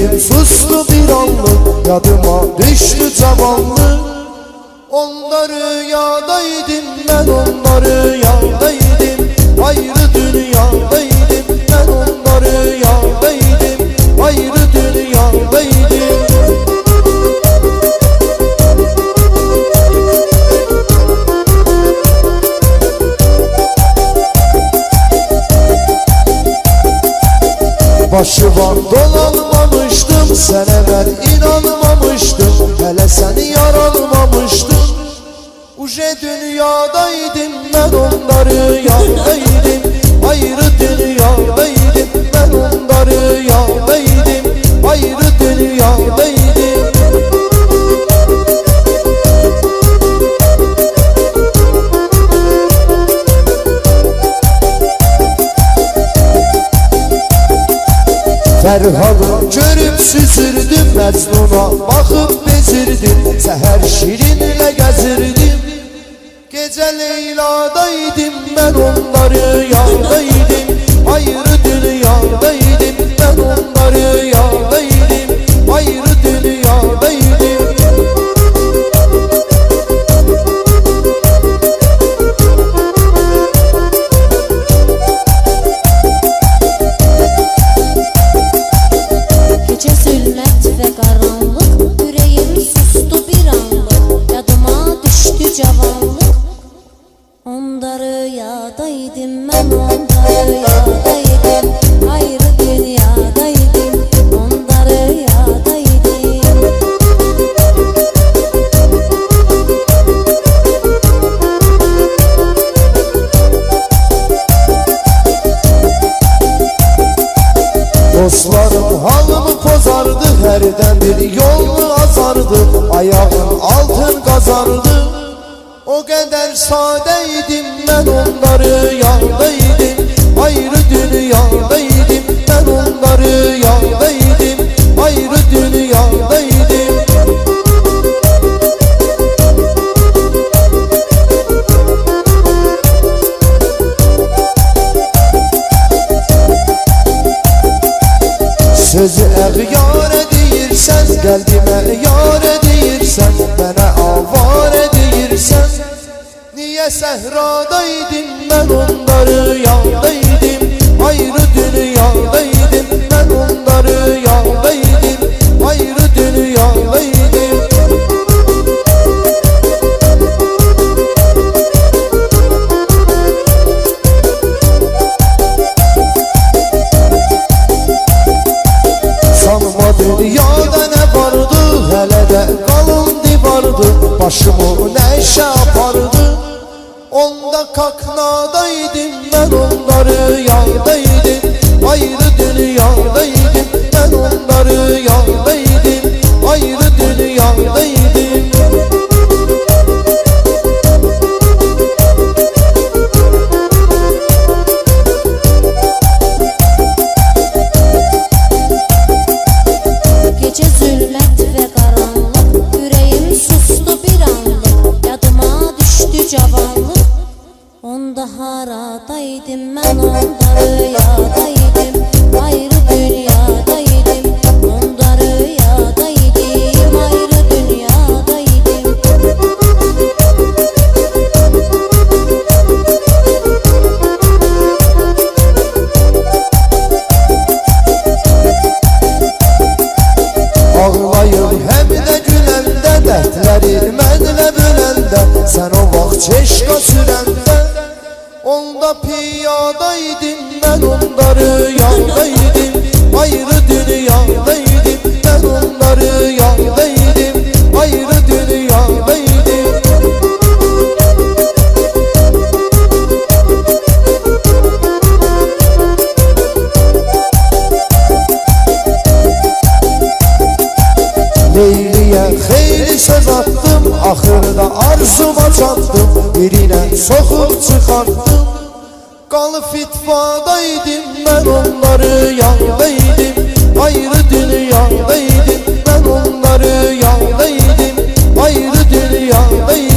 Yüreğim sustu bir anlık, yadıma düştü zavallı. Onlar rüyadaydım, ben onlar rüyadaydım. Ayrı dünyadaydım, ben onlar rüyadaydım. Ayrı dünyadaydım. Başıma dolanmamıştım, sen evvel inanmamıştım. Hele seni yaranmamıştım. Uje dünyadaydım, ben onlar rüyadaydım. Ayrı dünyadaydım, ben onlar rüyadaydım. Ayrı dünyadaydım. Ferhadı görüp süzürdüm, Mecnun'a bakıp bezirdim. Seher şirinle gezirdim. Gece Leyla'daydım, ben onlar rüyadaydım. Ayrı dünyadaydım, ben onlar rüyadaydım. Ayrı dünyadaydım. Gece zulmet ve karanlık, yüreğim sustu bir anlık. Yadıma düştü cavanlık. Onda rüyadaydım, ben onda rüyadaydım. Ayrı dünyadaydım, onda rüyadaydım. Dostlarım halımı pozardı, herden bir yolunu azardı. Ayağın altın kazardı. O kadar sadeydim, ben onlar rüyadaydım. Ayrı dünyadaydım, ben onlar rüyadaydım. Ayrı dünyadaydım. Sözü eğyare deyirsen, kalbime yare deyirsen, bana avare deyirsen. Niye sehradaydım, ben onlar rüyadaydım. Ayrı dünyadaydım, ben onlar rüyadaydım. Ayrı dünyadaydım. Sanma dünyada ne vardı, hele de kalın divardı. Başımı neşe yapardı. Onda kaknadaydım, ben onlar rüyadaydım. Ayrı dünyadaydım, ben onlar rüyadaydım. Ayrı dünyadaydım. Gece zulmet ve karanlık, yüreğim sustu bir anlık. Yadıma düştü cavanlık. Onda haradaydım, ben onda rüyadaydım. Ayrı dünyadaydım, onda rüyadaydım. Ayrı dünyadaydım. Ağlayım hem de gülende, dertleri mənlə böləndə. Sen o vaxt çeşka sürəndə, onda piyadaydım, ben onda rüyadaydım. Ayrı dünyadaydım, ben onda rüyadaydım. Ayrı dünyadaydım. Leyliye xeyli söz attım, axırda arzuma çatdım. Birine sokup çıkarttım. Kalı fitvadaydım, ben onlar rüyadaydım. Ayrı dünyadaydım, ben onlar rüyadaydım. Ayrı dünyadaydım.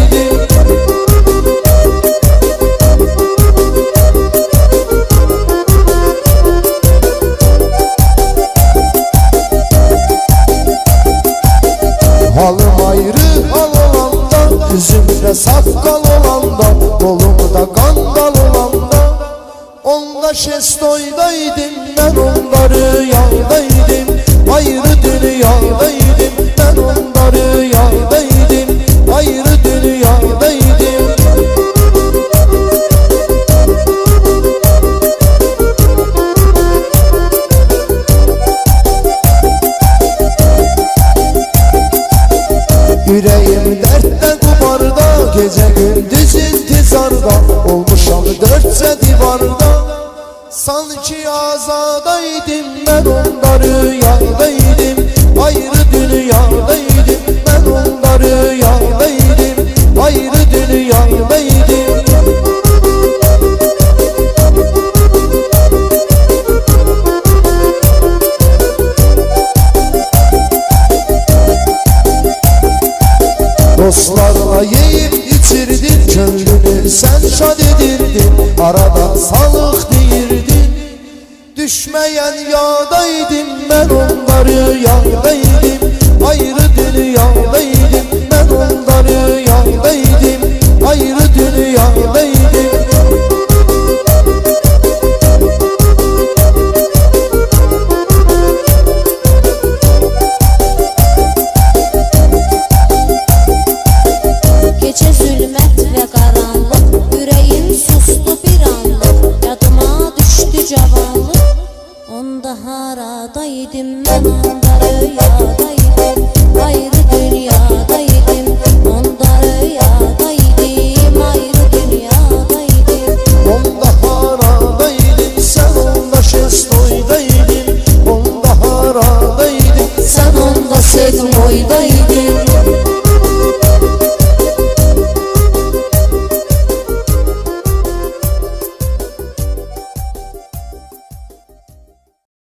ben onda rüyadaydım. Ayrı dünyadaydım, ben onda rüyadaydım. Ayrı dünyadaydım. Dostlarla yiyip içirdin, gönlünü sen şad edirdin. Arada sağlık deyirdin. Düşmeyen yağdaydım, ben onda rüyadaydım. Ayrı dünyadaydım, ben onda rüyadaydım. Ayrı dünyadaydım. Gece zülmət və qaranlıq, ürəyim sustu bir anlıq. Yadıma düşdü cavanlıq, onda haradaydım mən, onda rüyadaydım. Ayrı dünya